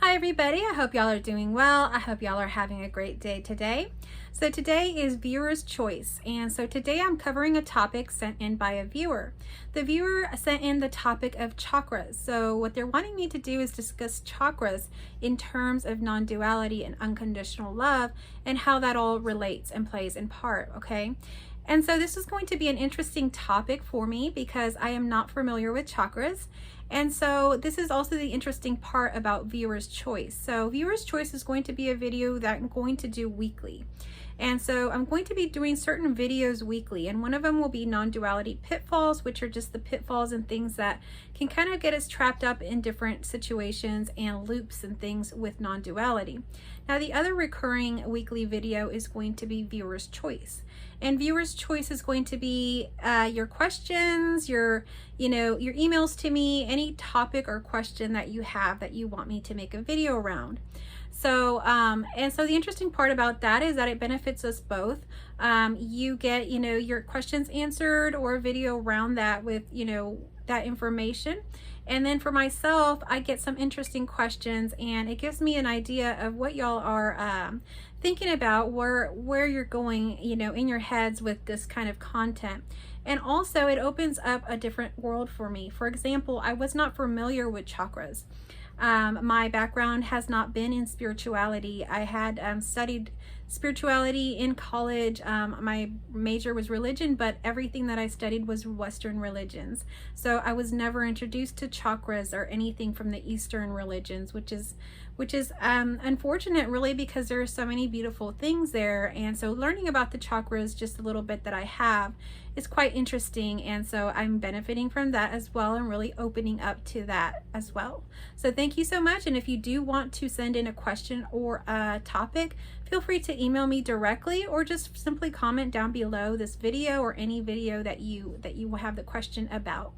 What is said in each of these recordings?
Hi everybody, I hope y'all are doing well. I hope y'all are having a great day today. So today is viewer's choice, and so today I'm covering a topic sent in by a viewer. The viewer sent in the topic of chakras. So what they're wanting me to do is discuss chakras in terms of non-duality and unconditional love and how that all relates and plays in part, okay? And so this is going to be an interesting topic for me because I am not familiar with chakras. And so this is also the interesting part about viewer's choice. So viewer's choice is going to be a video that I'm going to do weekly. And so I'm going to be doing certain videos weekly, and one of them will be non-duality pitfalls, which are just the pitfalls and things that can kind of get us trapped up in different situations and loops and things with non-duality. Now the other recurring weekly video is going to be viewer's choice. And viewer's choice is going to be your questions, your emails to me, any topic or question that you have that you want me to make a video around. So, and so the interesting part about that is that it benefits us both. You get, your questions answered or a video around that with, that information. And then for myself, I get some interesting questions, and it gives me an idea of what y'all are thinking about, where you're going, in your heads with this kind of content. And also it opens up a different world for me. For example, I was not familiar with chakras. My background has not been in spirituality. I had studied spirituality in college. My major was religion, but everything that I studied was Western religions. So I was never introduced to chakras or anything from the Eastern religions, which is unfortunate, really, because there are so many beautiful things there. And so learning about the chakras, just a little bit that I have, is quite interesting. And so I'm benefiting from that as well, and really opening up to that as well. So thank you so much. And if you do want to send in a question or a topic, feel free to email me directly, or just simply comment down below this video or any video that you have the question about.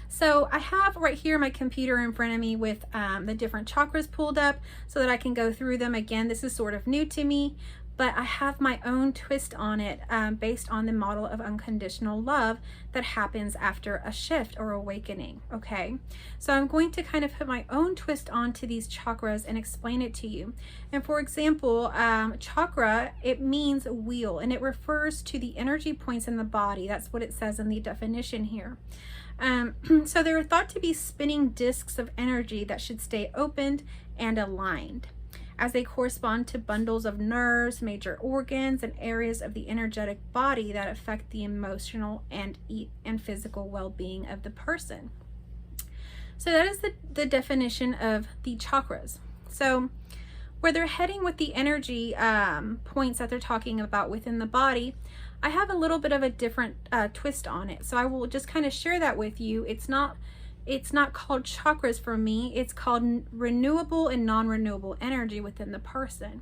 So I have right here my computer in front of me with the different chakras pulled up so that I can go through them. Again, this is sort of new to me, but I have my own twist on it based on the model of unconditional love that happens after a shift or awakening, okay? So I'm going to kind of put my own twist onto these chakras and explain it to you. And for example, chakra, it means wheel, and it refers to the energy points in the body. That's what it says in the definition here. So they're thought to be spinning discs of energy that should stay opened and aligned, as they correspond to bundles of nerves, major organs, and areas of the energetic body that affect the emotional and physical well-being of the person. So that is the definition of the chakras. So where they're heading with the energy points that they're talking about within the body, I have a little bit of a different twist on it. So I will just kind of share that with you. It's not called chakras for me. It's called renewable and non-renewable energy within the person.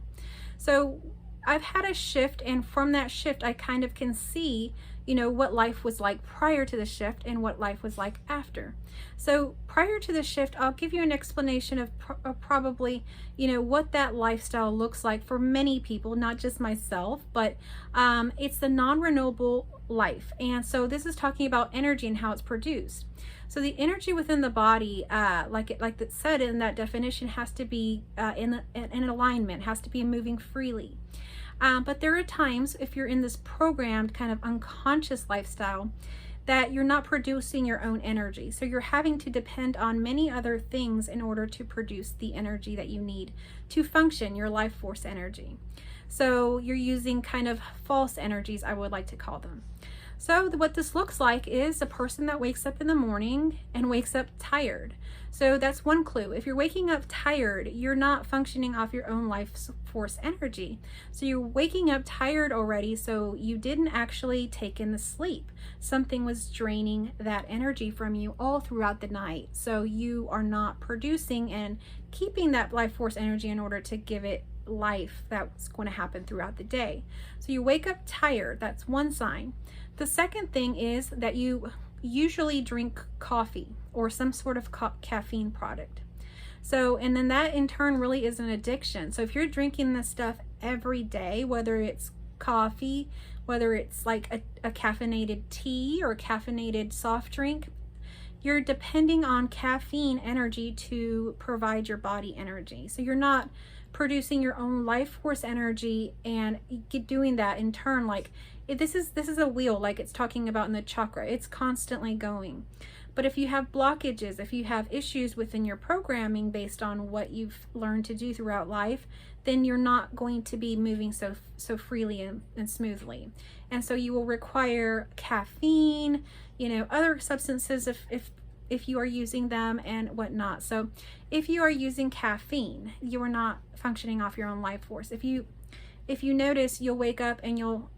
So I've had a shift, and from that shift, I kind of can see, what life was like prior to the shift and what life was like after. So prior to the shift, I'll give you an explanation of probably, what that lifestyle looks like for many people, not just myself, but it's the non-renewable life. And so this is talking about energy and how it's produced. So the energy within the body, like it said in that definition, has to be in alignment, has to be moving freely. But there are times, if you're in this programmed kind of unconscious lifestyle, that you're not producing your own energy. So you're having to depend on many other things in order to produce the energy that you need to function, your life force energy. So you're using kind of false energies, I would like to call them. So what this looks like is a person that wakes up in the morning and wakes up tired. So that's one clue. If you're waking up tired, you're not functioning off your own life force energy. So you're waking up tired already, so you didn't actually take in the sleep. Something was draining that energy from you all throughout the night. So you are not producing and keeping that life force energy in order to give it life that's going to happen throughout the day. So you wake up tired. That's one sign. The second thing is that you usually drink coffee or some sort of caffeine product. So, and then that in turn really is an addiction. So if you're drinking this stuff every day, whether it's coffee, whether it's like a caffeinated tea or a caffeinated soft drink, you're depending on caffeine energy to provide your body energy. So you're not producing your own life force energy and doing that in turn. Like this is a wheel, like it's talking about in the chakra. It's constantly going. But if you have blockages, if you have issues within your programming based on what you've learned to do throughout life, then you're not going to be moving so freely and smoothly. And so you will require caffeine, other substances if you are using them and whatnot. So if you are using caffeine, you are not functioning off your own life force. If you notice, you'll wake up and you'll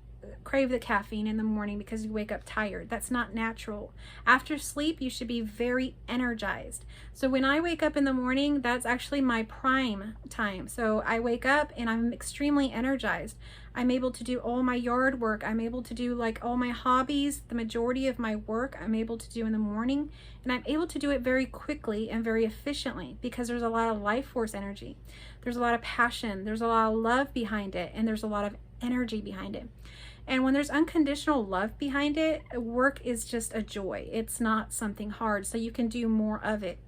crave the caffeine in the morning because you wake up tired. That's not natural. After sleep, you should be very energized. So when I wake up in the morning, that's actually my prime time. So I wake up and I'm extremely energized. I'm able to do all my yard work. I'm able to do like all my hobbies. The majority of my work I'm able to do in the morning, and I'm able to do it very quickly and very efficiently because there's a lot of life force energy. There's a lot of passion. There's a lot of love behind it, and there's a lot of energy behind it. And when there's unconditional love behind it, work is just a joy. It's not something hard, so you can do more of it.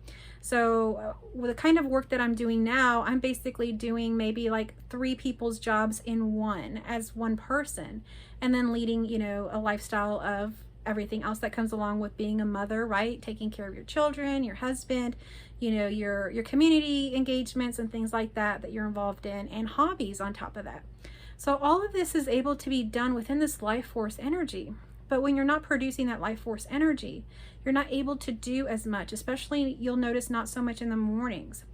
So with the kind of work that I'm doing now, I'm basically doing maybe like 3 people's jobs in one as one person, and then leading, a lifestyle of everything else that comes along with being a mother, right? Taking care of your children, your husband, your community engagements and things like that you're involved in, and hobbies on top of that. So all of this is able to be done within this life force energy. But when you're not producing that life force energy, you're not able to do as much, especially you'll notice not so much in the mornings.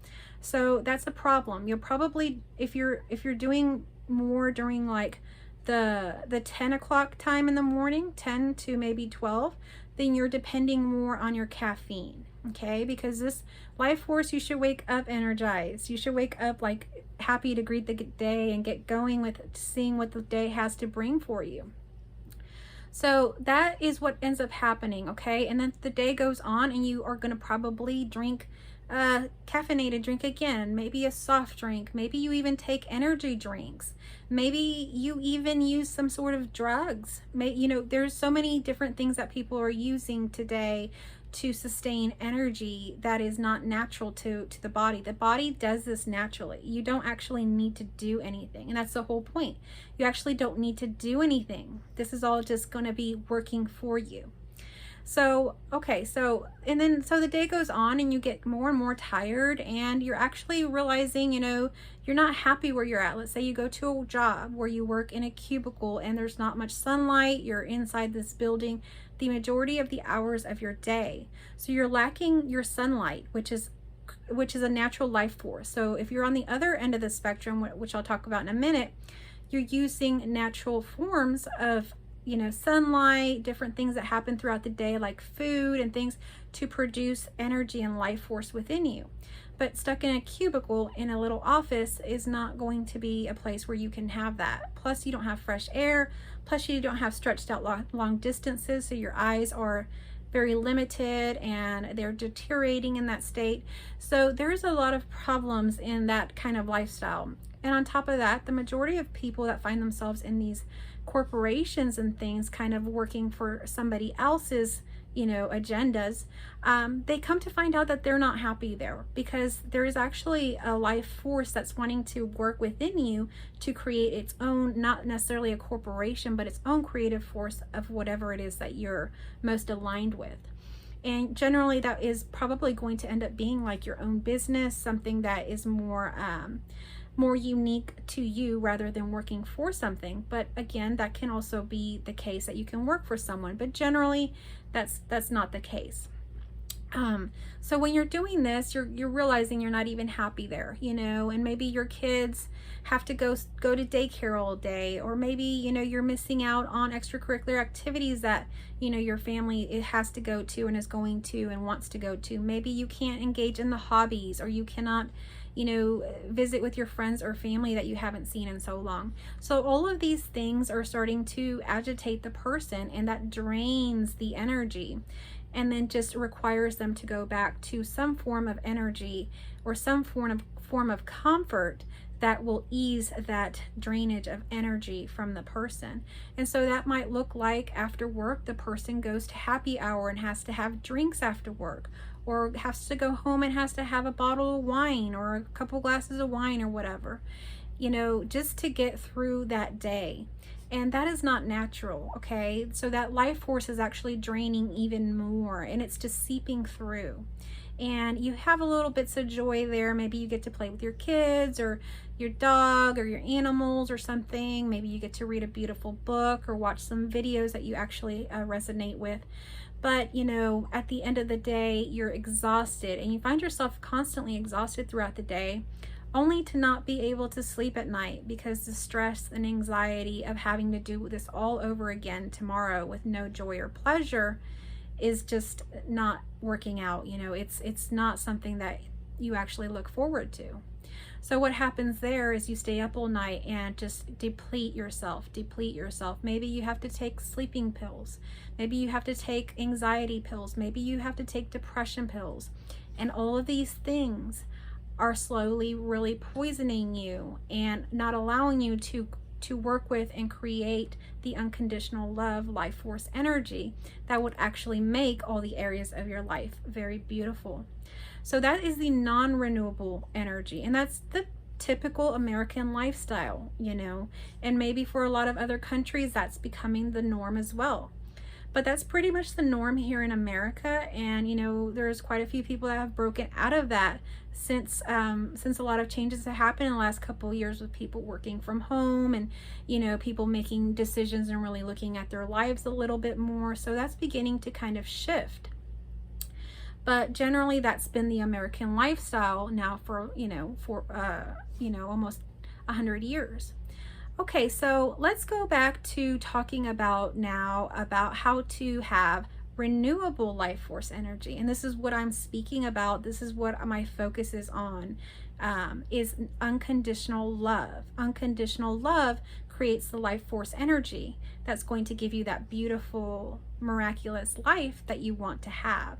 So that's a problem. You'll probably, if you're doing more during like the 10 o'clock time in the morning, 10 to maybe 12, then you're depending more on your caffeine. Okay, because this life force, you should wake up energized. You should wake up like happy to greet the day and get going with seeing what the day has to bring for you. So that is what ends up happening, okay? And then the day goes on and you are going to probably drink a caffeinated drink again, maybe a soft drink, maybe you even take energy drinks, maybe you even use some sort of drugs. There's so many different things that people are using today to sustain energy that is not natural to the body. The body does this naturally. You don't actually need to do anything. And that's the whole point. You actually don't need to do anything. This is all just going to be working for you. So, okay, so the day goes on and you get more and more tired, and you're actually realizing, you're not happy where you're at. Let's say you go to a job where you work in a cubicle and there's not much sunlight. You're inside this building the majority of the hours of your day. So you're lacking your sunlight, which is a natural life force. So if you're on the other end of the spectrum, which I'll talk about in a minute, you're using natural forms of sunlight, different things that happen throughout the day, like food and things, to produce energy and life force within you. But stuck in a cubicle in a little office is not going to be a place where you can have that. Plus, you don't have fresh air. Plus, you don't have stretched out long distances, so your eyes are very limited and they're deteriorating in that state. So there's a lot of problems in that kind of lifestyle. And on top of that, the majority of people that find themselves in these corporations and things kind of working for somebody else's agendas, they come to find out that they're not happy there, because there is actually a life force that's wanting to work within you to create its own, not necessarily a corporation, but its own creative force of whatever it is that you're most aligned with. And generally that is probably going to end up being like your own business, something that is more unique to you rather than working for something. But again, that can also be the case that you can work for someone, but generally that's not the case. So when you're doing this, you're realizing you're not even happy there, and maybe your kids have to go to daycare all day, or maybe you're missing out on extracurricular activities that your family has to go to and is going to and wants to go to. Maybe you can't engage in the hobbies, or you cannot visit with your friends or family that you haven't seen in so long. So all of these things are starting to agitate the person, and that drains the energy, and then just requires them to go back to some form of energy or some form of comfort that will ease that drainage of energy from the person. And so that might look like after work, the person goes to happy hour and has to have drinks after work, or has to go home and has to have a bottle of wine or a couple glasses of wine or whatever, you know, just to get through that day. And that is not natural, okay? So that life force is actually draining even more, and it's just seeping through. And you have a little bits of joy there. Maybe you get to play with your kids or your dog or your animals or something. Maybe you get to read a beautiful book or watch some videos that you actually resonate with. But, you know, at the end of the day, you're exhausted, and you find yourself constantly exhausted throughout the day, only to not be able to sleep at night because the stress and anxiety of having to do this all over again tomorrow with no joy or pleasure is just not working out. You know, it's not something that you actually look forward to. So what happens there is you stay up all night and just deplete yourself. Maybe you have to take sleeping pills. Maybe you have to take anxiety pills. Maybe you have to take depression pills. And all of these things are slowly really poisoning you and not allowing you to work with and create the unconditional love, life force energy that would actually make all the areas of your life very beautiful. So that is the non-renewable energy, and that's the typical American lifestyle, you know, and maybe for a lot of other countries that's becoming the norm as well. But that's pretty much the norm here in America, and you know, there's quite a few people that have broken out of that since a lot of changes have happened in the last couple of years with people working from home and, you know, people making decisions and really looking at their lives a little bit more. So that's beginning to kind of shift. But generally, that's been the American lifestyle now for almost 100 years. Okay, so let's go back to talking about how to have renewable life force energy. And this is what I'm speaking about. This is what my focus is on, is unconditional love. Unconditional love creates the life force energy that's going to give you that beautiful, miraculous life that you want to have.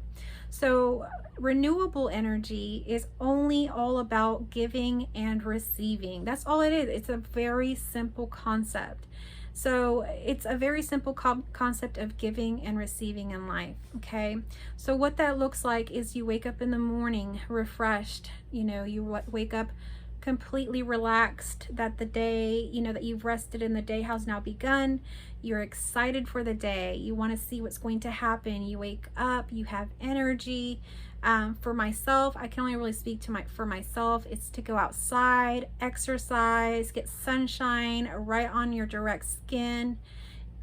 So renewable energy is only all about giving and receiving. That's all it is. It's a very simple concept. So it's a very simple concept of giving and receiving in life, okay? So what that looks like is you wake up in the morning refreshed, you know, you wake up completely relaxed that the day, you know, that you've rested and the day has now begun. You're excited for the day. You want to see what's going to happen. You wake up, you have energy. For myself, I can only really speak for myself. It's to go outside, exercise, get sunshine right on your direct skin,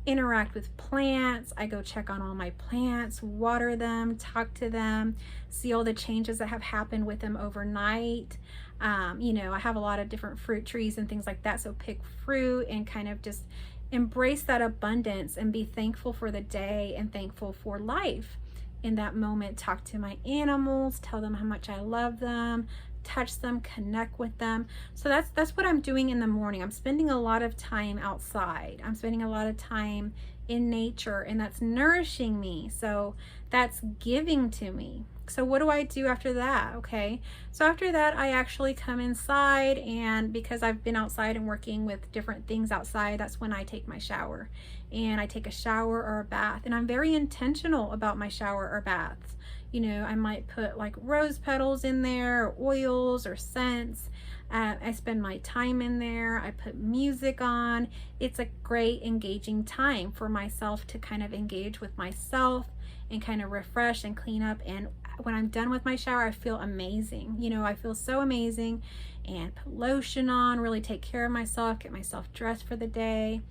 interact with plants. I go check on all my plants, water them, talk to them, see all the changes that have happened with them overnight. You know, I have a lot of different fruit trees and things like that. So pick fruit and kind of just embrace that abundance and be thankful for the day and thankful for life. In that moment, talk to my animals, tell them how much I love them, touch them, connect with them. So that's what I'm doing in the morning. I'm spending a lot of time outside. I'm spending a lot of time in nature, and that's nourishing me. So that's giving to me. So what do I do after that? Okay, so after that, I actually come inside, and because I've been outside and working with different things outside, that's when I take my shower. And I take a shower or a bath, and I'm very intentional about my shower or baths. You know, I might put like rose petals in there, or oils or scents. I spend my time in there. I put music on. It's a great engaging time for myself to kind of engage with myself and kind of refresh and clean up. And when I'm done with my shower, I feel amazing. You know, I feel so amazing, and put lotion on, really take care of myself, get myself dressed for the day.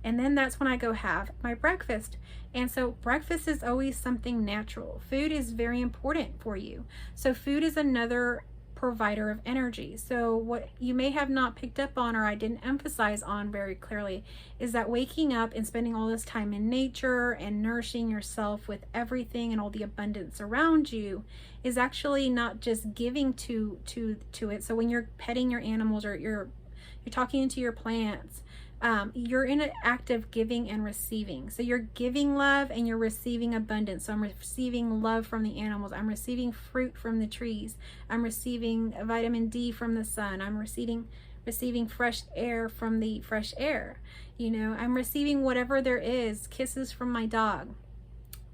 And then that's when I go have my breakfast. And so breakfast is always something natural. Food is very important for you. So food is another provider of energy. So what you may have not picked up on, or I didn't emphasize on very clearly, is that waking up and spending all this time in nature and nourishing yourself with everything and all the abundance around you is actually not just giving to it. So when you're petting your animals or you're talking to your plants, you're in an act of giving and receiving. So you're giving love and you're receiving abundance. So I'm receiving love from the animals. I'm receiving fruit from the trees. I'm receiving vitamin D from the sun. I'm receiving receiving fresh air from the fresh air. You know, I'm receiving whatever there is, kisses from my dog,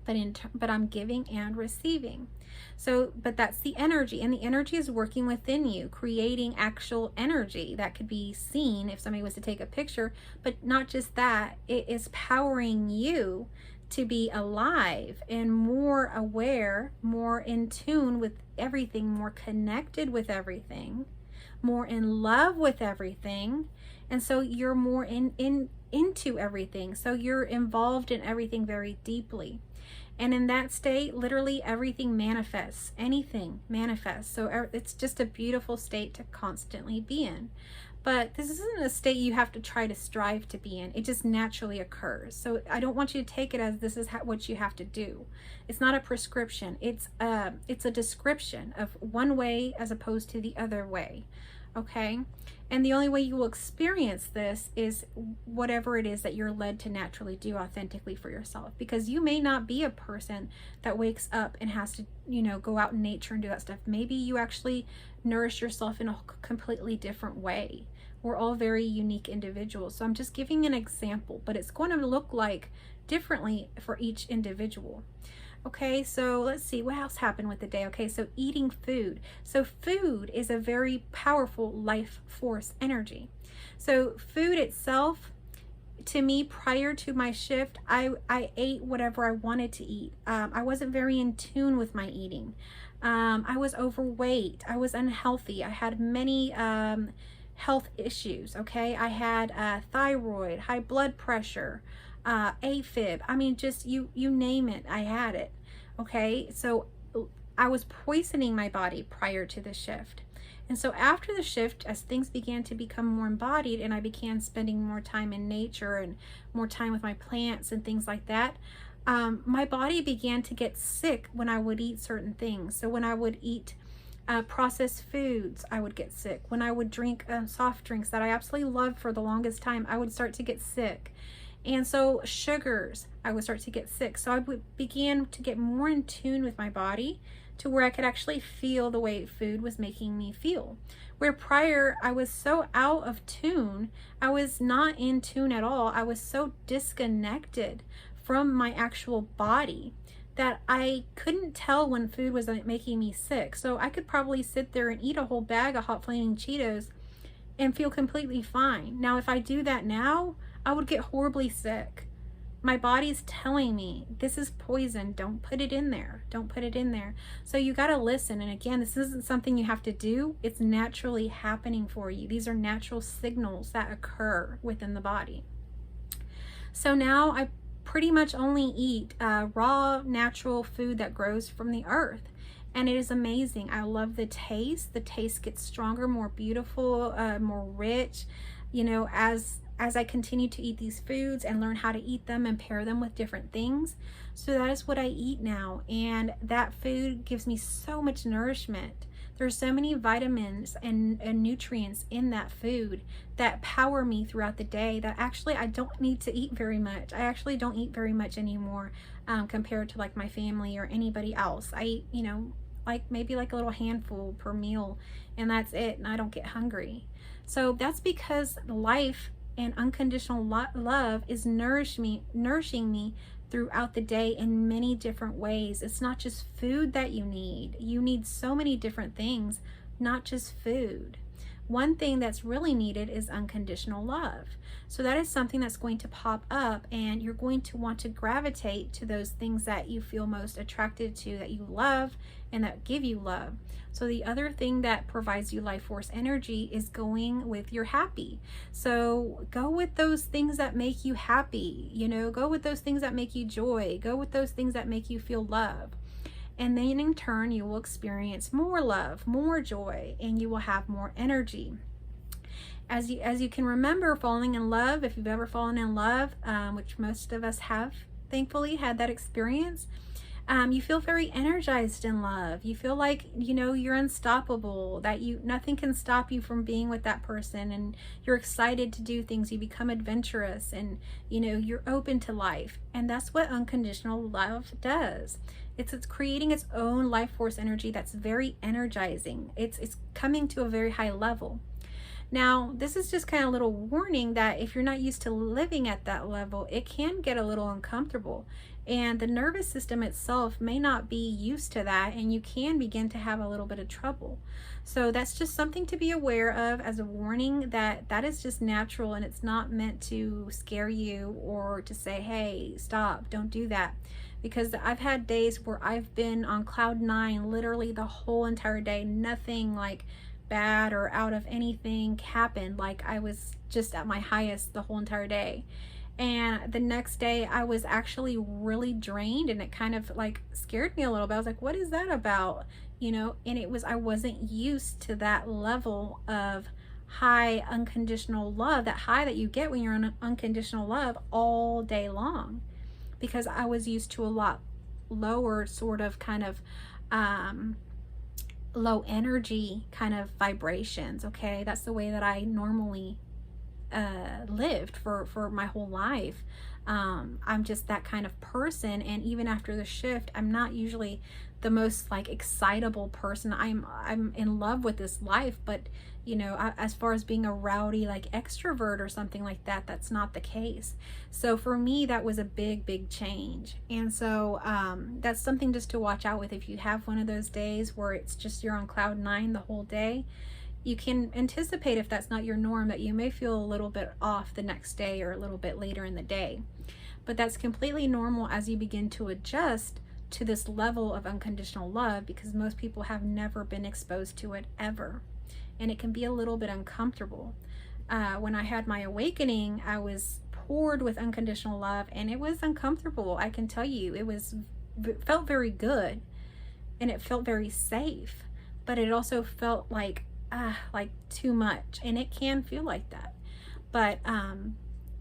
but I'm giving and receiving. So, but that's the energy, and the energy is working within you, creating actual energy that could be seen if somebody was to take a picture. But not just that, it is powering you to be alive and more aware, more in tune with everything, more connected with everything, more in love with everything. And so you're more into everything. So you're involved in everything very deeply. And in that state, literally everything manifests. Anything manifests. So it's just a beautiful state to constantly be in. But this isn't a state you have to try to strive to be in. It just naturally occurs. So I don't want you to take it as this is what you have to do. It's not a prescription. It's a description of one way as opposed to the other way. Okay? And the only way you will experience this is whatever it is that you're led to naturally do authentically for yourself. Because you may not be a person that wakes up and has to, you know, go out in nature and do that stuff. Maybe you actually nourish yourself in a completely different way. We're all very unique individuals. So I'm just giving an example, but it's going to look like differently for each individual. Okay, so let's see what else happened with the day. Okay, so eating food. So food is a very powerful life force energy. So food itself, to me, prior to my shift, I ate whatever I wanted to eat. I wasn't very in tune with my eating. I was overweight. I was unhealthy. I had many health issues. Okay, I had thyroid, high blood pressure, AFib. I mean, just you name it, I had it. Okay, so I was poisoning my body prior to the shift. And so after the shift, as things began to become more embodied and I began spending more time in nature and more time with my plants and things like that, my body began to get sick when I would eat certain things. So when I would eat processed foods, I would get sick. When I would drink soft drinks that I absolutely loved for the longest time, I would start to get sick. And so sugars, I would start to get sick. So I would begin to get more in tune with my body to where I could actually feel the way food was making me feel. Where prior I was so out of tune, I was not in tune at all. I was so disconnected from my actual body that I couldn't tell when food was making me sick. So I could probably sit there and eat a whole bag of hot flaming Cheetos and feel completely fine. Now, if I do that now, I would get horribly sick. My body's telling me this is poison. Don't put it in there. Don't put it in there. So you got to listen. And again, this isn't something you have to do. It's naturally happening for you. These are natural signals that occur within the body. So now I pretty much only eat raw, natural food that grows from the earth. And it is amazing. I love the taste. The taste gets stronger, more beautiful, more rich. You know, as I continue to eat these foods and learn how to eat them and pair them with different things. So that is what I eat now. And that food gives me so much nourishment. There's so many vitamins and nutrients in that food that power me throughout the day that actually I don't need to eat very much. I actually don't eat very much anymore compared to like my family or anybody else. I eat, you know, like maybe like a little handful per meal, and that's it, and I don't get hungry. So that's because life and unconditional love is nourishing me throughout the day in many different ways. It's not just food that you need. You need so many different things, not just food. One thing that's really needed is unconditional love. So that is something that's going to pop up, and you're going to want to gravitate to those things that you feel most attracted to, that you love and that give you love. So the other thing that provides you life force energy is going with your happy. So go with those things that make you happy, you know, go with those things that make you joy, go with those things that make you feel love. And then in turn, you will experience more love, more joy, and you will have more energy. As you can remember, falling in love, if you've ever fallen in love, which most of us have, thankfully, had that experience, you feel very energized in love. You feel like, you know, you're unstoppable, that nothing can stop you from being with that person, and you're excited to do things. You become adventurous, and, you know, you're open to life. And that's what unconditional love does. It's creating its own life force energy that's very energizing. It's coming to a very high level. Now, this is just kind of a little warning that if you're not used to living at that level, it can get a little uncomfortable. And the nervous system itself may not be used to that, and you can begin to have a little bit of trouble. So that's just something to be aware of as a warning, that that is just natural, and it's not meant to scare you or to say, hey, stop, don't do that. Because I've had days where I've been on cloud nine literally the whole entire day. Nothing like bad or out of anything happened. Like I was just at my highest the whole entire day. And the next day I was actually really drained, and it kind of like scared me a little bit. I was like, what is that about? You know, and it was, I wasn't used to that level of high unconditional love, that high that you get when you're in unconditional love all day long, because I was used to a lot lower sort of kind of low energy kind of vibrations. Okay, that's the way that I normally lived for my whole life. I'm just that kind of person, and even after the shift, I'm not usually the most like excitable person. I'm in love with this life, but you know, as far as being a rowdy like extrovert or something like that, that's not the case. So for me, that was a big change. And so that's something just to watch out with. If you have one of those days where it's just you're on cloud nine the whole day, you can anticipate, if that's not your norm, that you may feel a little bit off the next day or a little bit later in the day. But that's completely normal as you begin to adjust to this level of unconditional love, because most people have never been exposed to it ever. And it can be a little bit uncomfortable. When I had my awakening, I was poured with unconditional love, and it was uncomfortable. I can tell you, it felt very good, and it felt very safe, but it also felt like too much, and it can feel like that. But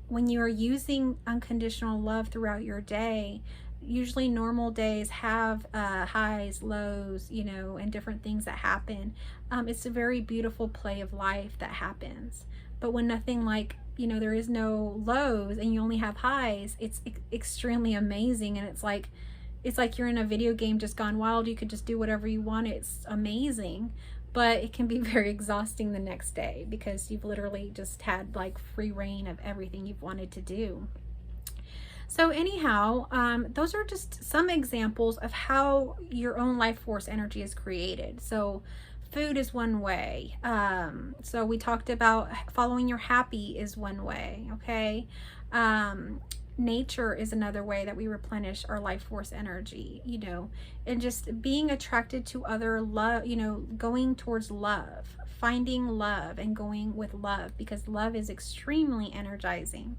when you are using unconditional love throughout your day, usually normal days have highs, lows, you know, and different things that happen. It's a very beautiful play of life that happens. But when nothing, like, you know, there is no lows and you only have highs, it's extremely amazing. And it's like you're in a video game just gone wild. You could just do whatever you want. It's amazing. But it can be very exhausting the next day, because you've literally just had like free reign of everything you've wanted to do. So anyhow, those are just some examples of how your own life force energy is created. So food is one way. So we talked about following your happy is one way. Okay. Nature is another way that we replenish our life force energy, you know, and just being attracted to other love, you know, going towards love, finding love and going with love, because love is extremely energizing.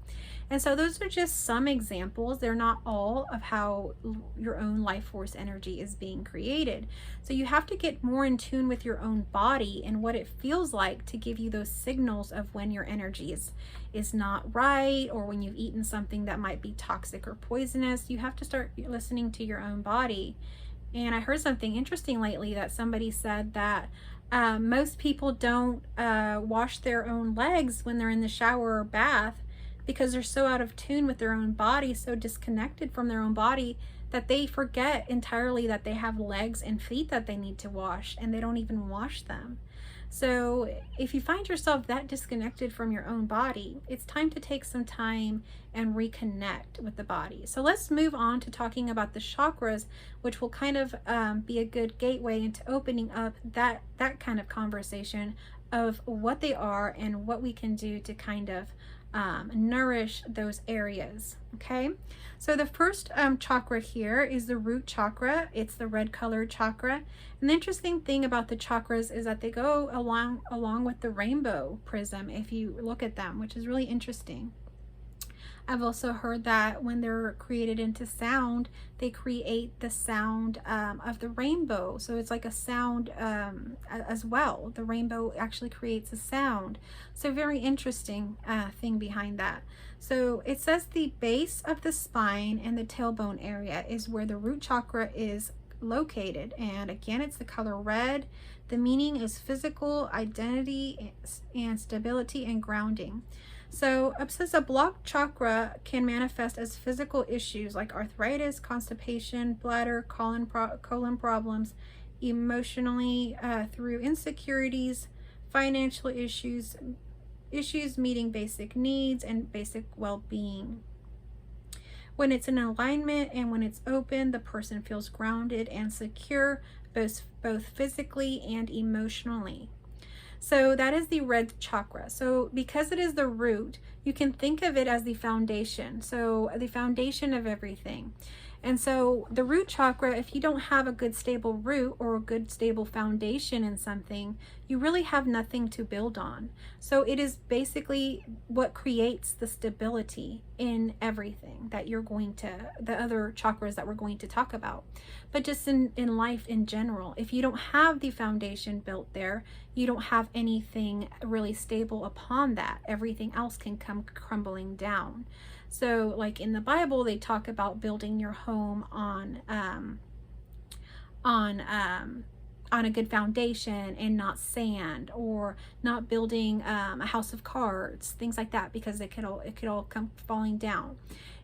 And so those are just some examples. They're not all of how your own life force energy is being created. So you have to get more in tune with your own body and what it feels like to give you those signals of when your energy is not right, or when you've eaten something that might be toxic or poisonous. You have to start listening to your own body. And I heard something interesting lately, that somebody said that most people don't wash their own legs when they're in the shower or bath, because they're so out of tune with their own body, so disconnected from their own body, that they forget entirely that they have legs and feet that they need to wash, and they don't even wash them. So if you find yourself that disconnected from your own body, it's time to take some time and reconnect with the body. So let's move on to talking about the chakras, which will kind of be a good gateway into opening up that kind of conversation of what they are and what we can do to kind of nourish those areas. Okay, so the first chakra here is the root chakra. It's the red colored chakra. And the interesting thing about the chakras is that they go along with the rainbow prism, if you look at them, which is really interesting. I've also heard that when they're created into sound, they create the sound of the rainbow. So it's like a sound as well. The rainbow actually creates a sound. So very interesting thing behind that. So it says the base of the spine and the tailbone area is where the root chakra is located. And again, it's the color red. The meaning is physical, identity, and stability and grounding. So it says a blocked chakra can manifest as physical issues like arthritis, constipation, bladder, colon problems, emotionally through insecurities, financial issues, issues meeting basic needs and basic well-being. When it's in alignment and when it's open, the person feels grounded and secure, both physically and emotionally. So that is the red chakra. So because it is the root, you can think of it as the foundation. So the foundation of everything. And so the root chakra, if you don't have a good stable root or a good stable foundation in something, you really have nothing to build on. So it is basically what creates the stability in everything that you're going to, the other chakras that we're going to talk about. But just in life in general, if you don't have the foundation built there, you don't have anything really stable upon that. Everything else can come crumbling down. So like in the Bible, they talk about building your home on a good foundation and not sand, or not building a house of cards, things like that, because it could all come falling down.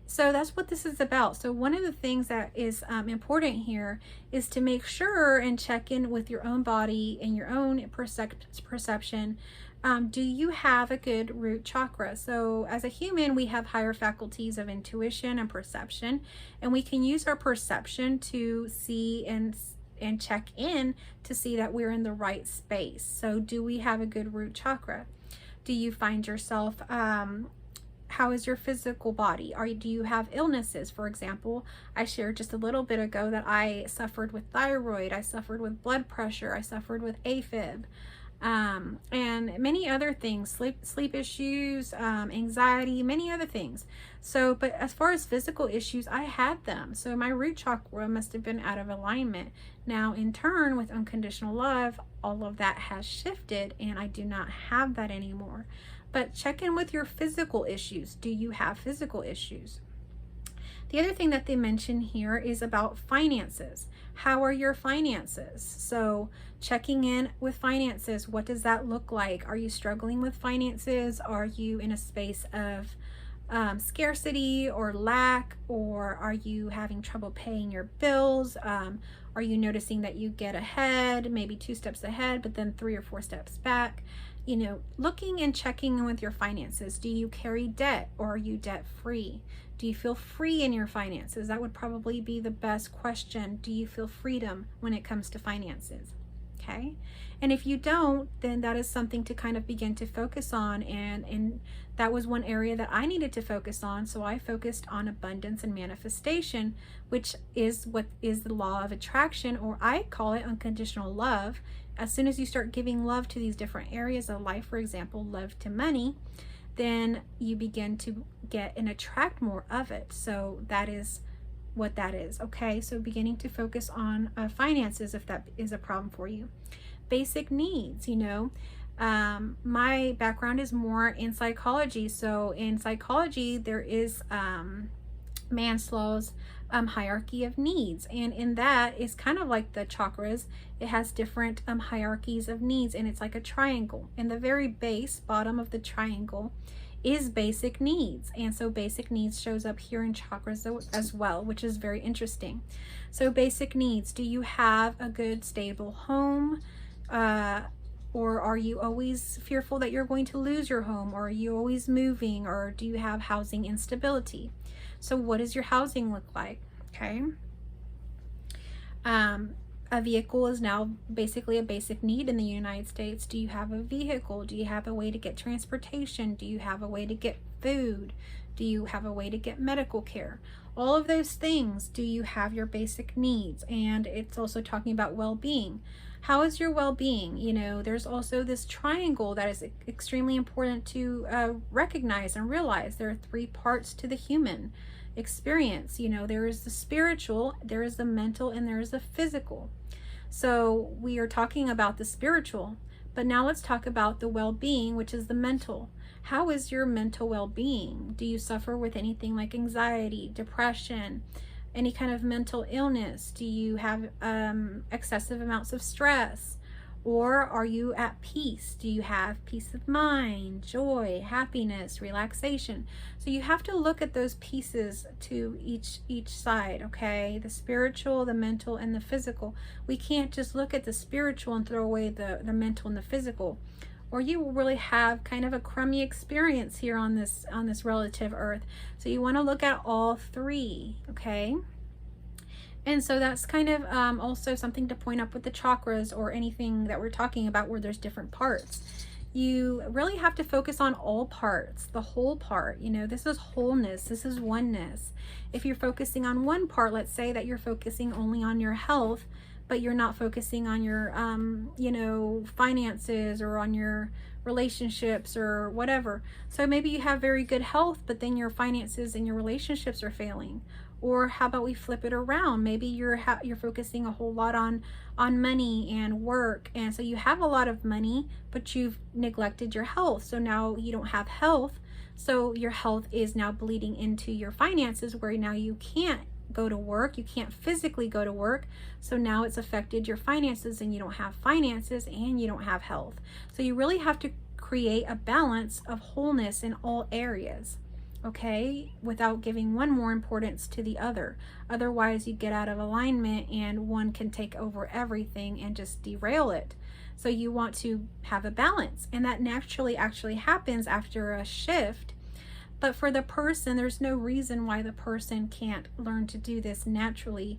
So that's what this is about. So one of the things that is important here is to make sure and check in with your own body and your own perception. Do you have a good root chakra? So as a human, we have higher faculties of intuition and perception, and we can use our perception to see and check in to see that we're in the right space. So do we have a good root chakra? Do you find yourself, how is your physical body? Do you have illnesses? For example, I shared just a little bit ago that I suffered with thyroid, I suffered with blood pressure, I suffered with AFib. And many other things, sleep issues, anxiety, many other things. So, but as far as physical issues, I had them. So my root chakra must have been out of alignment. Now, in turn, with unconditional love, all of that has shifted and I do not have that anymore. But check in with your physical issues. Do you have physical issues? The other thing that they mention here is about finances. How are your finances? So checking in with finances, what does that look like? Are you struggling with finances? Are you in a space of scarcity or lack, or are you having trouble paying your bills? Are you noticing that you get ahead, maybe 2 steps ahead, but then 3 or 4 steps back? You know, looking and checking in with your finances. Do you carry debt, or are you debt free? Do you feel free in your finances? That would probably be the best question. Do you feel freedom when it comes to finances? Okay. And if you don't, then that is something to kind of begin to focus on. And that was one area that I needed to focus on. So I focused on abundance and manifestation, which is what is the law of attraction, or I call it unconditional love. As soon as you start giving love to these different areas of life, for example, love to money, then you begin to get and attract more of it. So that is what that is. Okay, so beginning to focus on finances, if that is a problem for you. Basic needs, you know, my background is more in psychology. So in psychology, there is Maslow's hierarchy of needs, and in that is kind of like the chakras. It has different hierarchies of needs, and it's like a triangle. In the very bottom of the triangle is basic needs, and so basic needs shows up here in chakras as well, which is very interesting. So basic needs: do you have a good stable home, or are you always fearful that you're going to lose your home, or are you always moving, or do you have housing instability? So what does your housing look like? Okay. A vehicle is now basically a basic need in the United States. Do you have a vehicle? Do you have a way to get transportation? Do you have a way to get food? Do you have a way to get medical care? All of those things, do you have your basic needs? And it's also talking about well-being. How is your well-being? You know, there's also this triangle that is extremely important to recognize and realize. There are 3 parts to the human experience. You know, there is the spiritual, there is the mental, and there is the physical. So we are talking about the spiritual, but now let's talk about the well-being, which is the mental. How is your mental well-being? Do you suffer with anything like anxiety, depression, any kind of mental illness? Do you have excessive amounts of stress? Or are you at peace? Do you have peace of mind, joy, happiness, relaxation? So you have to look at those pieces to each side, okay? The spiritual, the mental, and the physical. We can't just look at the spiritual and throw away the mental and the physical. or you will really have kind of a crummy experience here on this relative earth. So you want to look at all three, okay? And so that's kind of also something to point up with the chakras or anything that we're talking about where there's different parts. You really have to focus on all parts, the whole part. You know, this is wholeness, this is oneness. If you're focusing on one part, let's say that you're focusing only on your health, but you're not focusing on your, you know, finances or on your relationships or whatever. So maybe you have very good health, but then your finances and your relationships are failing. Or how about we flip it around? Maybe you're focusing a whole lot on money and work, and so you have a lot of money, but you've neglected your health. So now you don't have health. So your health is now bleeding into your finances, where now you can't go to work, you can't physically go to work. So now it's affected your finances, and you don't have finances and you don't have health. So you really have to create a balance of wholeness in all areas, okay, without giving one more importance to the other. Otherwise you get out of alignment and one can take over everything and just derail it. So you want to have a balance, and that naturally actually happens after a shift. But for the person, there's no reason why the person can't learn to do this naturally,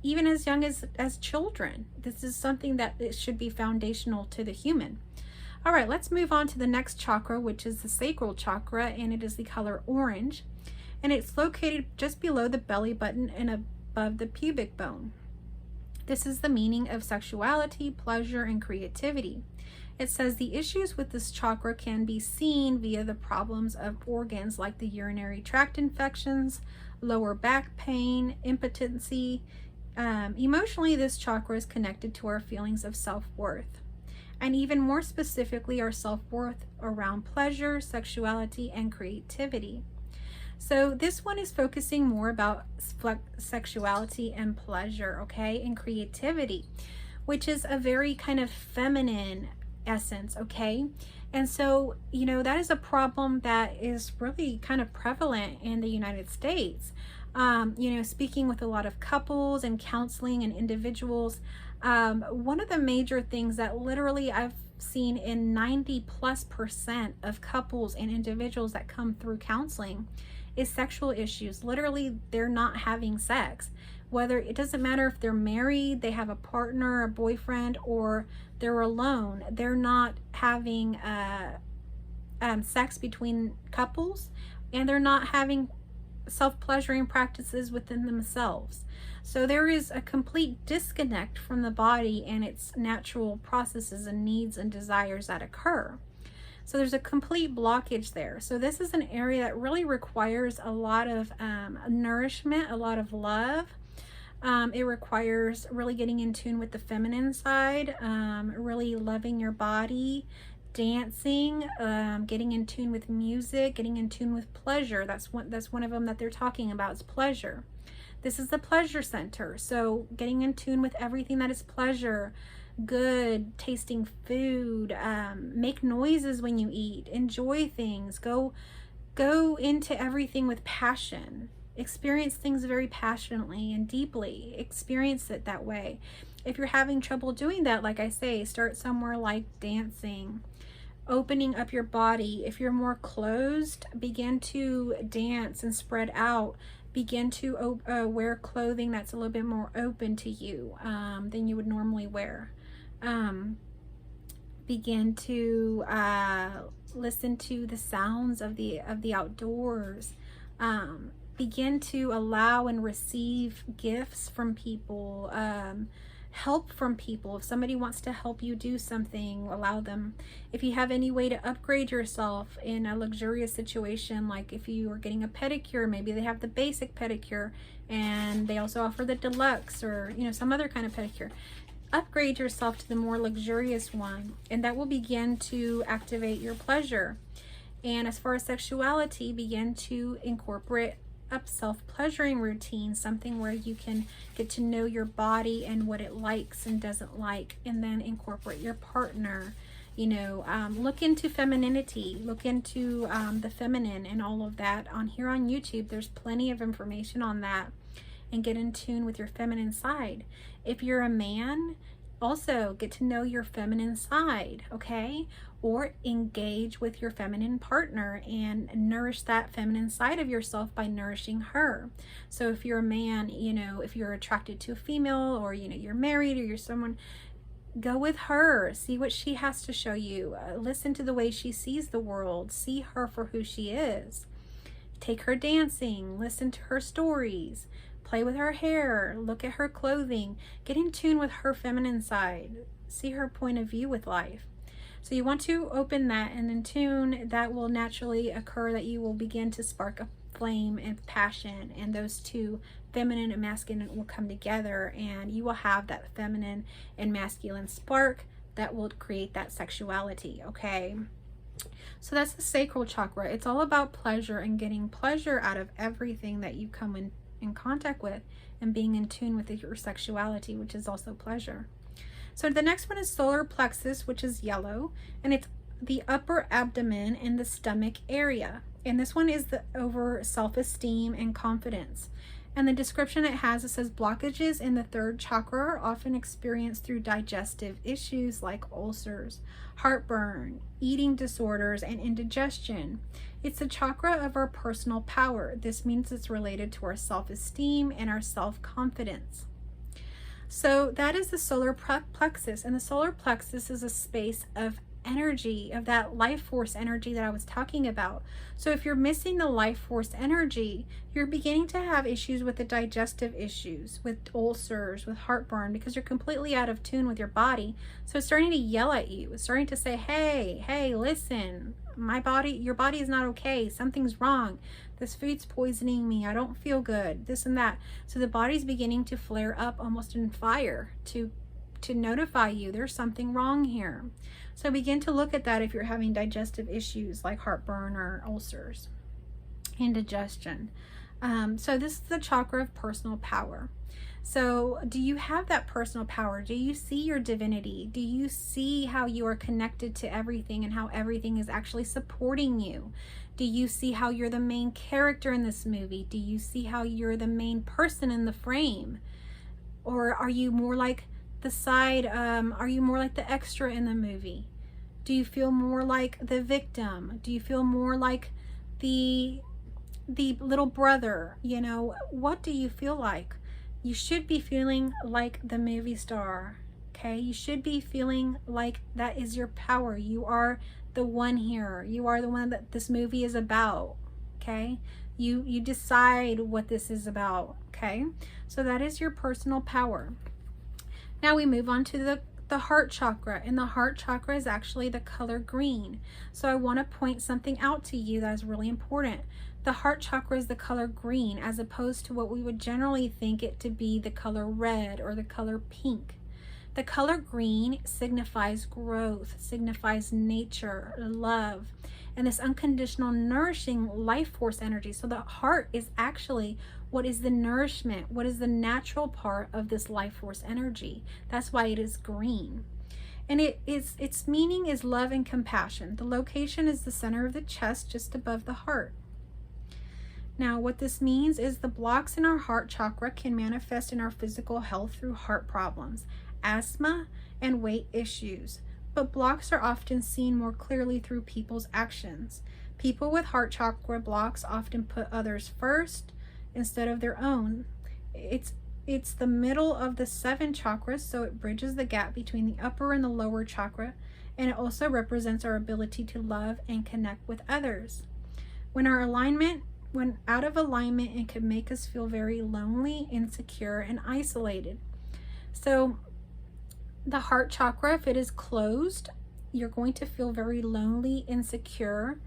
even as young as children. This is something that it should be foundational to the human. All right, let's move on to the next chakra, which is the sacral chakra, and it is the color orange, and it's located just below the belly button and above the pubic bone. This is the meaning of sexuality, pleasure, and creativity. It says the issues with this chakra can be seen via the problems of organs like the urinary tract infections, lower back pain, impotency. Emotionally, this chakra is connected to our feelings of self-worth, and even more specifically, our self-worth around pleasure, sexuality, and creativity. So this one is focusing more about sexuality and pleasure, okay, and creativity, which is a very kind of feminine essence, okay? And so, you know, that is a problem that is really kind of prevalent in the United States. You know, speaking with a lot of couples and counseling and individuals, one of the major things that literally I've seen in 90+% of couples and individuals that come through counseling is sexual issues. Literally, they're not having sex. Whether it doesn't matter if they're married, they have a partner, a boyfriend, or they're alone, they're not having sex between couples, and they're not having self-pleasuring practices within themselves. So there is a complete disconnect from the body and its natural processes and needs and desires that occur. So there's a complete blockage there. So this is an area that really requires a lot of nourishment, a lot of love. It requires really getting in tune with the feminine side, really loving your body, dancing, getting in tune with music, getting in tune with pleasure. That's one of them that they're talking about, is pleasure. This is the pleasure center. So getting in tune with everything that is pleasure, good tasting food, make noises when you eat, enjoy things, go into everything with passion, experience things very passionately and deeply, experience it that way. If you're having trouble doing that, like I say, start somewhere like dancing, opening up your body. If you're more closed, begin to dance and spread out. Begin to wear clothing that's a little bit more open to you than you would normally wear. Begin to listen to the sounds of the outdoors. Begin to allow and receive gifts from people, help from people. If somebody wants to help you do something, allow them. If you have any way to upgrade yourself in a luxurious situation, like if you are getting a pedicure, maybe they have the basic pedicure and they also offer the deluxe, or you know, some other kind of pedicure. Upgrade yourself to the more luxurious one, and that will begin to activate your pleasure. And as far as sexuality, begin to incorporate a self-pleasuring routine, something where you can get to know your body and what it likes and doesn't like, and then incorporate your partner. You know, look into femininity, look into the feminine and all of that. On here on YouTube, there's plenty of information on that, and get in tune with your feminine side. If you're a man, Also, get to know your feminine side, okay? Or engage with your feminine partner and nourish that feminine side of yourself by nourishing her. So if you're a man, you know, if you're attracted to a female, or, you know, you're married or you're someone, go with her, see what she has to show you, listen to the way she sees the world, see her for who she is. Take her dancing, listen to her stories, play with her hair, look at her clothing, get in tune with her feminine side, see her point of view with life. So you want to open that, and in tune, that will naturally occur, that you will begin to spark a flame and passion, and those two, feminine and masculine, will come together, and you will have that feminine and masculine spark that will create that sexuality, okay? So that's the sacral chakra. It's all about pleasure and getting pleasure out of everything that you come in contact with, and being in tune with your sexuality, which is also pleasure. So the next one is solar plexus, which is yellow, and it's the upper abdomen and the stomach area. And this one is over self-esteem and confidence. And the description it has, it says blockages in the third chakra are often experienced through digestive issues like ulcers, heartburn, eating disorders, and indigestion. It's the chakra of our personal power. This means it's related to our self-esteem and our self-confidence. So that is the solar plexus, and the solar plexus is a space of energy, of that life force energy that I was talking about. So if you're missing the life force energy, you're beginning to have issues with the digestive issues, with ulcers, with heartburn, because you're completely out of tune with your body. So it's starting to yell at you. It's starting to say, hey, listen, your body is not okay. Something's wrong. This food's poisoning me. I don't feel good. This and that. So the body's beginning to flare up almost in fire to notify you there's something wrong here. So begin to look at that if you're having digestive issues like heartburn or ulcers, indigestion. So this is the chakra of personal power. So do you have that personal power? Do you see your divinity? Do you see how you are connected to everything and how everything is actually supporting you? Do you see how you're the main character in this movie? Do you see how you're the main person in the frame? Or are you more like the side, are you more like the extra in the movie? Do you feel more like the victim? Do you feel more like the little brother? You know, what do you feel like? You should be feeling like the movie star, okay? You should be feeling like that is your power. You are the one here. You are the one that this movie is about, okay? You decide what this is about, okay? So that is your personal power. Now we move on to the heart chakra, and the heart chakra is actually the color green. So I want to point something out to you that is really important. The heart chakra is the color green, as opposed to what we would generally think it to be the color red or the color pink. The color green signifies growth, signifies nature, love, and this unconditional nourishing life force energy. So the heart is actually what is the nourishment, what is the natural part of this life force energy. That's why it is green. And its meaning is love and compassion. The location is the center of the chest, just above the heart. Now, what this means is the blocks in our heart chakra can manifest in our physical health through heart problems, asthma, and weight issues. But blocks are often seen more clearly through people's actions. People with heart chakra blocks often put others first instead of their own. It's the middle of the 7 chakras, so it bridges the gap between the upper and the lower chakra, and it also represents our ability to love and connect with others. When out of alignment, it can make us feel very lonely, insecure, and isolated. So the heart chakra, if it is closed, you're going to feel very lonely, insecure,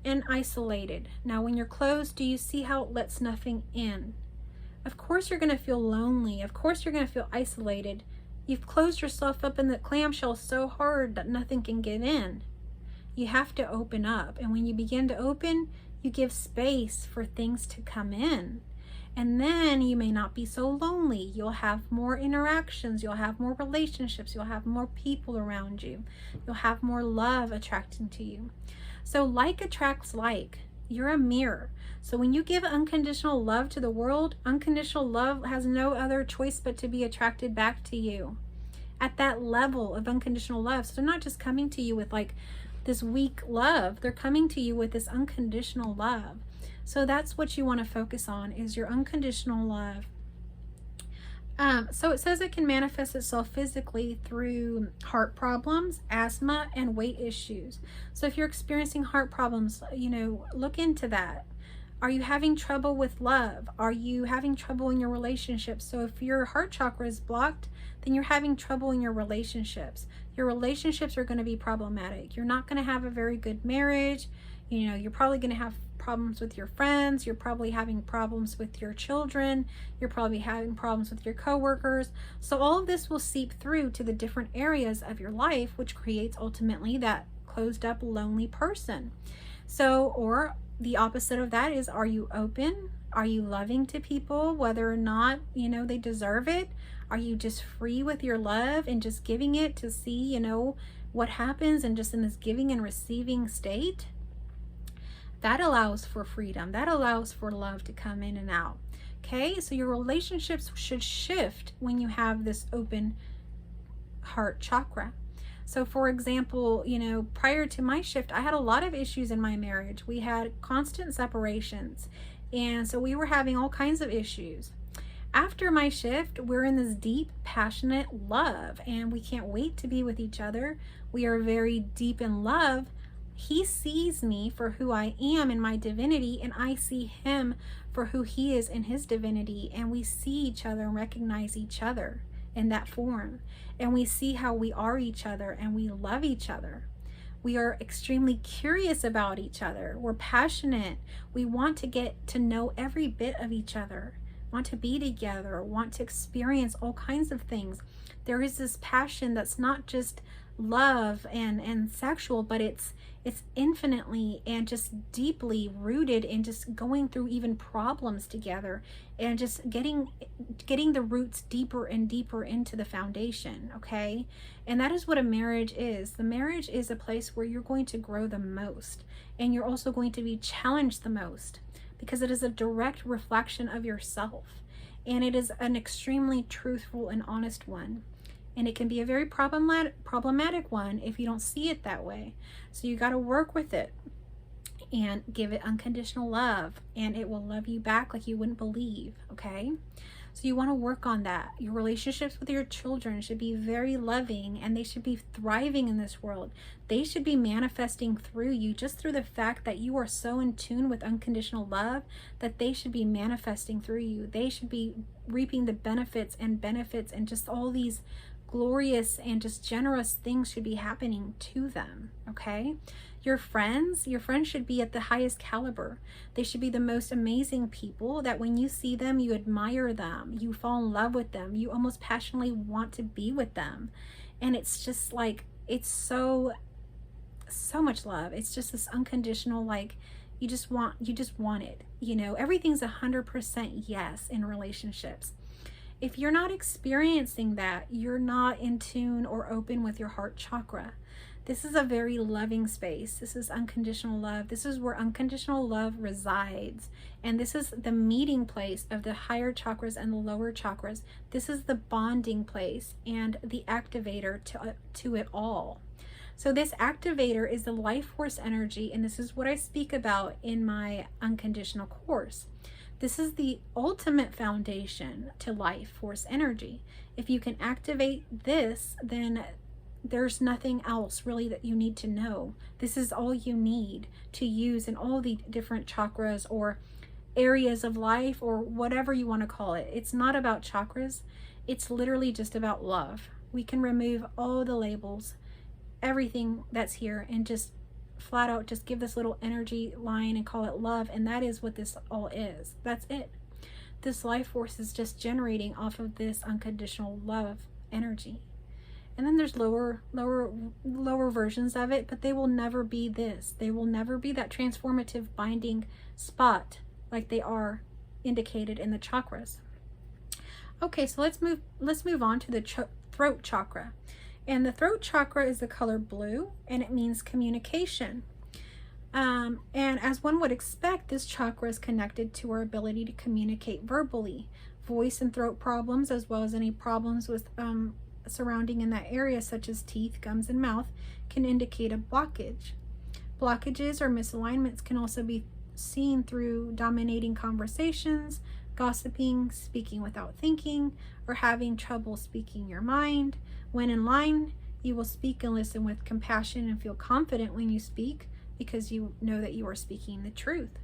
and isolated. Now, when you're closed, do you see how it lets nothing in? Of course you're going to feel lonely. Of course you're going to feel isolated. You've closed yourself up in the clamshell so hard that nothing can get in. You have to open up. And when you begin to open, you give space for things to come in. And then you may not be so lonely. You'll have more interactions. You'll have more relationships. You'll have more people around you. You'll have more love attracting to you. So like attracts like. You're a mirror. So when you give unconditional love to the world, unconditional love has no other choice but to be attracted back to you. at that level of unconditional love. So they're not just coming to you with like this weak love. They're coming to you with this unconditional love. So that's what you want to focus on, is your unconditional love. So it says it can manifest itself physically through heart problems, asthma, and weight issues. So if you're experiencing heart problems, you know, look into that. Are you having trouble with love? Are you having trouble in your relationships? So if your heart chakra is blocked, then you're having trouble in your relationships. Your relationships are going to be problematic. You're not going to have a very good marriage. You know, you're probably going to have problems with your friends. You're probably having problems with your children. You're probably having problems with your coworkers. So all of this will seep through to the different areas of your life, which creates ultimately that closed up, lonely person. So, or the opposite of that is, are you open? Are you loving to people, whether or not, you know, they deserve it? Are you just free with your love and just giving it to see, you know, what happens, and just in this giving and receiving state? That allows for freedom. That allows for love to come in and out. Okay, so your relationships should shift when you have this open heart chakra. So for example, you know, prior to my shift, I had a lot of issues in my marriage. We had constant separations. And so we were having all kinds of issues. After my shift, we're in this deep, passionate love, and we can't wait to be with each other. We are very deep in love. He sees me for who I am in my divinity, and I see him for who he is in his divinity. And we see each other and recognize each other in that form. And we see how we are each other, and we love each other. We are extremely curious about each other. We're passionate. We want to get to know every bit of each other, want to be together, want to experience all kinds of things. There is this passion that's not just love and sexual, but it's infinitely and just deeply rooted in just going through even problems together, and just getting the roots deeper and deeper into the foundation. Okay, and that is what a marriage is. The marriage is a place where you're going to grow the most, and you're also going to be challenged the most, because it is a direct reflection of yourself, and it is an extremely truthful and honest one. And it can be a very problematic one if you don't see it that way. So you got to work with it and give it unconditional love, and it will love you back like you wouldn't believe. Okay, so you want to work on that. Your relationships with your children should be very loving, and they should be thriving in this world. They should be manifesting through you, just through the fact that you are so in tune with unconditional love, that they should be manifesting through you. They should be reaping the benefits and just all these glorious and just generous things should be happening to them. Okay, your friends should be at the highest caliber. They should be the most amazing people that when you see them, you admire them, you fall in love with them, you almost passionately want to be with them. And it's just like, it's so much love. It's just this unconditional, like, you just want it. You know, everything's 100% yes in relationships. If you're not experiencing that, you're not in tune or open with your heart chakra. This is a very loving space. This is unconditional love. This is where unconditional love resides. And this is the meeting place of the higher chakras and the lower chakras. This is the bonding place and the activator to it all. So this activator is the life force energy, and this is what I speak about in my unconditional course. This is the ultimate foundation to life force energy. If you can activate this, then there's nothing else really that you need to know. This is all you need to use in all the different chakras or areas of life, or whatever you want to call it. It's not about chakras. It's literally just about love. We can remove all the labels, everything that's here, and just flat out just give this little energy line and call it love. And that is what this all is. That's it. This life force is just generating off of this unconditional love energy. And then there's lower versions of it, but they will never be this. They will never be that transformative binding spot like they are indicated in the chakras. Okay, so let's move on to the throat chakra. And the throat chakra is the color blue, and it means communication. And as one would expect, this chakra is connected to our ability to communicate verbally. Voice and throat problems, as well as any problems with surrounding in that area, such as teeth, gums, and mouth, can indicate a blockage. Blockages or misalignments can also be seen through dominating conversations, gossiping, speaking without thinking, or having trouble speaking your mind. When in line, you will speak and listen with compassion and feel confident when you speak because you know that you are speaking the truth.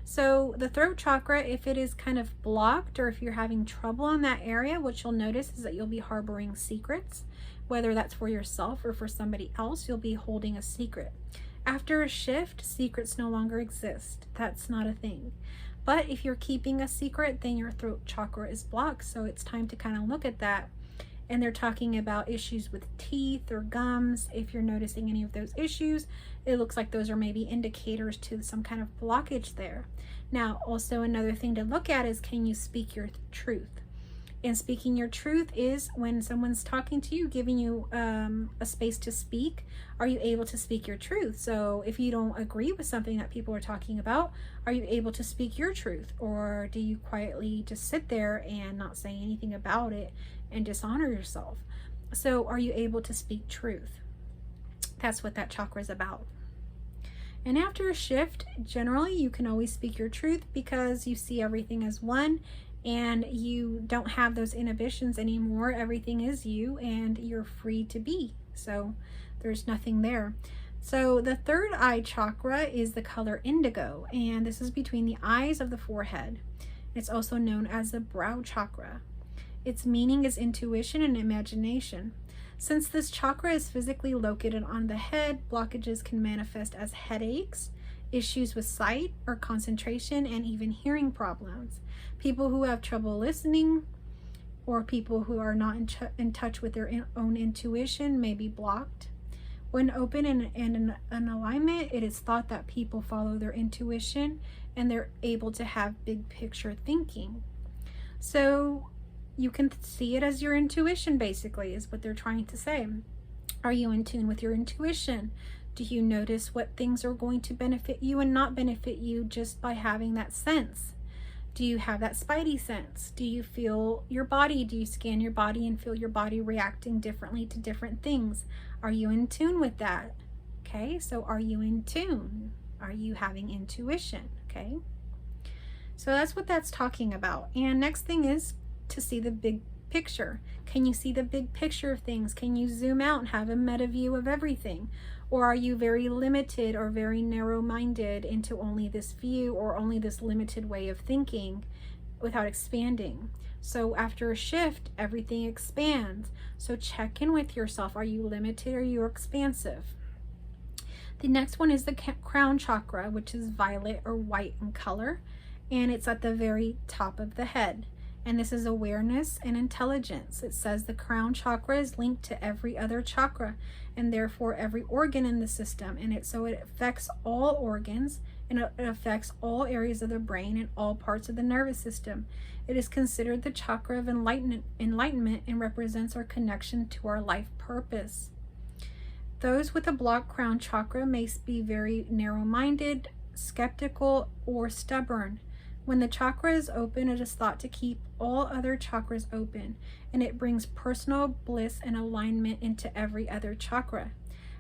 So the throat chakra, if it is kind of blocked or if you're having trouble in that area, what you'll notice is that you'll be harboring secrets, whether that's for yourself or for somebody else. You'll be holding a secret. After a shift, secrets no longer exist. That's not a thing. But if you're keeping a secret, then your throat chakra is blocked. So it's time to kind of look at that. And they're talking about issues with teeth or gums. If you're noticing any of those issues, it looks like those are maybe indicators to some kind of blockage there. Now, also another thing to look at is, can you speak your truth? And speaking your truth is when someone's talking to you, giving you a space to speak, are you able to speak your truth? So if you don't agree with something that people are talking about, are you able to speak your truth? Or do you quietly just sit there and not say anything about it and dishonor yourself? So are you able to speak truth? That's what that chakra is about. And after a shift, generally you can always speak your truth because you see everything as one and you don't have those inhibitions anymore. Everything is you and you're free to be. So there's nothing there. So the third eye chakra is the color indigo, and this is between the eyes of the forehead. It's also known as the brow chakra. Its meaning is intuition and imagination. Since this chakra is physically located on the head, blockages can manifest as headaches, issues with sight or concentration, and even hearing problems. People who have trouble listening or people who are not in touch with their own intuition may be blocked. When open and in alignment, it is thought that people follow their intuition and they're able to have big picture thinking. So you can see it as your intuition, basically, is what they're trying to say. Are you in tune with your intuition? Do you notice what things are going to benefit you and not benefit you just by having that sense? Do you have that spidey sense? Do you feel your body? Do you scan your body and feel your body reacting differently to different things? Are you in tune with that? Okay, so are you in tune? Are you having intuition? Okay, so that's what that's talking about. And next thing is to see the big picture. Can you see the big picture of things? Can you zoom out and have a meta view of everything? Or are you very limited or very narrow-minded into only this view or only this limited way of thinking without expanding? So after a shift, everything expands. So check in with yourself. Are you limited or are you expansive? The next one is the crown chakra, which is violet or white in color, and it's at the very top of the head. And this is awareness and intelligence. It says the crown chakra is linked to every other chakra and therefore every organ in the system. And so it affects all organs and it affects all areas of the brain and all parts of the nervous system. It is considered the chakra of enlightenment and represents our connection to our life purpose. Those with a blocked crown chakra may be very narrow-minded, skeptical, or stubborn. When the chakra is open, it is thought to keep all other chakras open, and it brings personal bliss and alignment into every other chakra,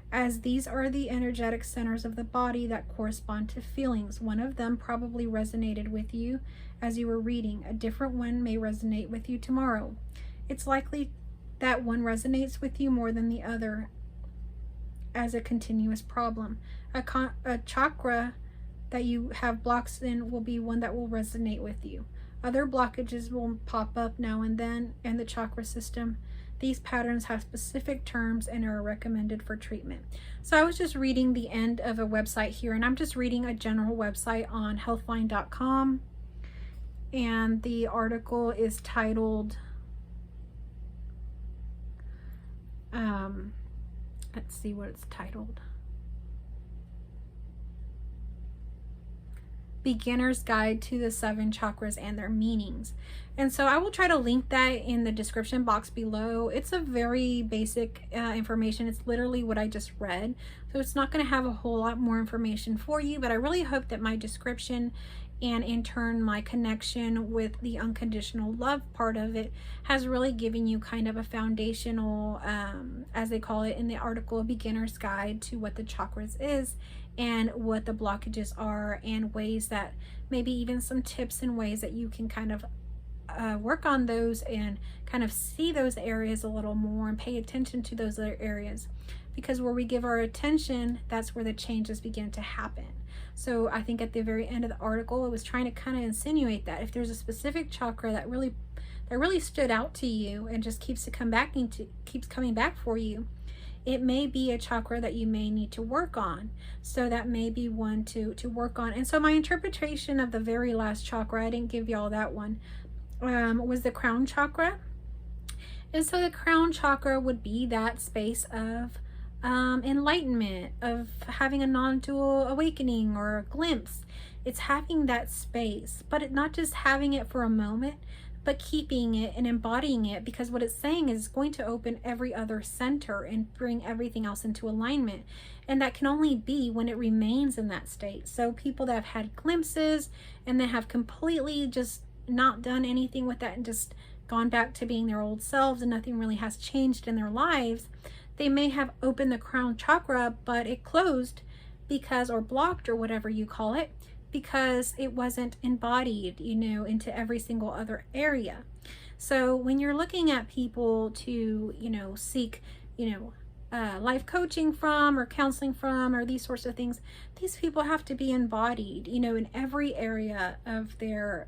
as these are the energetic centers of the body that correspond to feelings. One of them probably resonated with you as you were reading. A different one may resonate with you tomorrow. It's likely that one resonates with you more than the other as a continuous problem. A chakra that you have blocks in will be one that will resonate with you. Other blockages will pop up now and then in the chakra system. These patterns have specific terms and are recommended for treatment. So I was just reading the end of a website here, and I'm just reading a general website on healthline.com, and the article is titled let's see what it's titled. Beginner's Guide to the 7 Chakras and Their Meanings. And so I will try to link that in the description box below. It's a very basic information. It's literally what I just read. So it's not going to have a whole lot more information for you, but I really hope that my description and in turn my connection with the unconditional love part of it has really given you kind of a foundational, as they call it in the article, a beginner's guide to what the chakras is and what the blockages are, and ways that maybe even some tips and ways that you can kind of work on those and kind of see those areas a little more and pay attention to those other areas, because where we give our attention, that's where the changes begin to happen. So I think at the very end of the article, it was trying to kind of insinuate that if there's a specific chakra that really stood out to you and just keeps coming back for you, it may be a chakra that you may need to work on. So that may be one to work on. And so my interpretation of the very last chakra, I didn't give y'all that one, was the crown chakra. And so the crown chakra would be that space of enlightenment, of having a non-dual awakening or a glimpse. It's having that space, but not just having it for a moment, but keeping it and embodying it, because what it's saying is going to open every other center and bring everything else into alignment. And that can only be when it remains in that state. So people that have had glimpses and they have completely just not done anything with that and just gone back to being their old selves and nothing really has changed in their lives, they may have opened the crown chakra, but it closed because, or blocked, or whatever you call it, because it wasn't embodied, into every single other area. So when you're looking at people to, seek, life coaching from or counseling from or these sorts of things, these people have to be embodied, in every area of their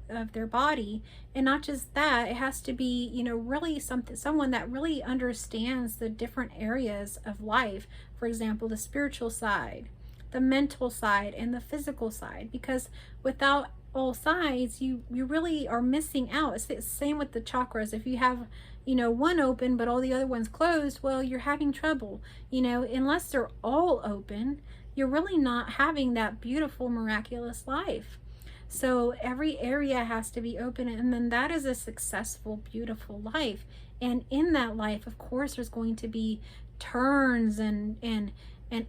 body. And not just that, it has to be, really someone that really understands the different areas of life. For example, the spiritual side, the mental side, and the physical side, because without all sides, you really are missing out. It's the same with the chakras. If you have one open but all the other ones closed, well, you're having trouble. Unless they're all open, you're really not having that beautiful, miraculous life. So every area has to be open, and then that is a successful, beautiful life. And in that life, of course, there's going to be turns and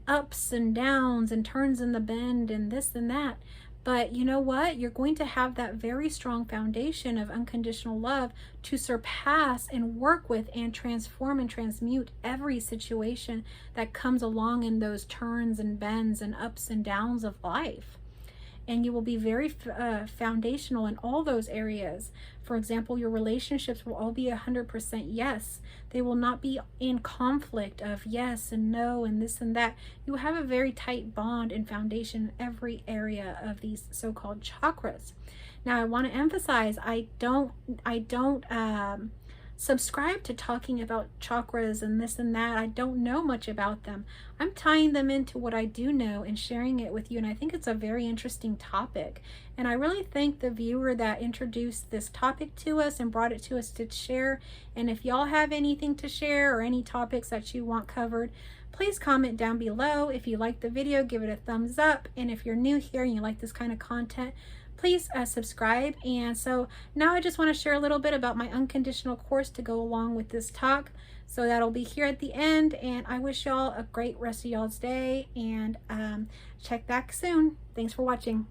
ups and downs and turns in the bend and this and that. But you know what? You're going to have that very strong foundation of unconditional love to surpass and work with and transform and transmute every situation that comes along in those turns and bends and ups and downs of life. And you will be very foundational in all those areas. For example, your relationships will all be 100% yes. They will not be in conflict of yes and no and this and that. You will have a very tight bond and foundation in every area of these so-called chakras. Now, I want to emphasize, I don't subscribe to talking about chakras and this and that. I don't know much about them. I'm tying them into what I do know and sharing it with you, and I think it's a very interesting topic. And I really thank the viewer that introduced this topic to us and brought it to us to share. And if y'all have anything to share or any topics that you want covered, please comment down below. If you like the video, give it a thumbs up. And if you're new here and you like this kind of content, please subscribe. And so now I just want to share a little bit about my unconditional course to go along with this talk. So that'll be here at the end. And I wish y'all a great rest of y'all's day, and check back soon. Thanks for watching.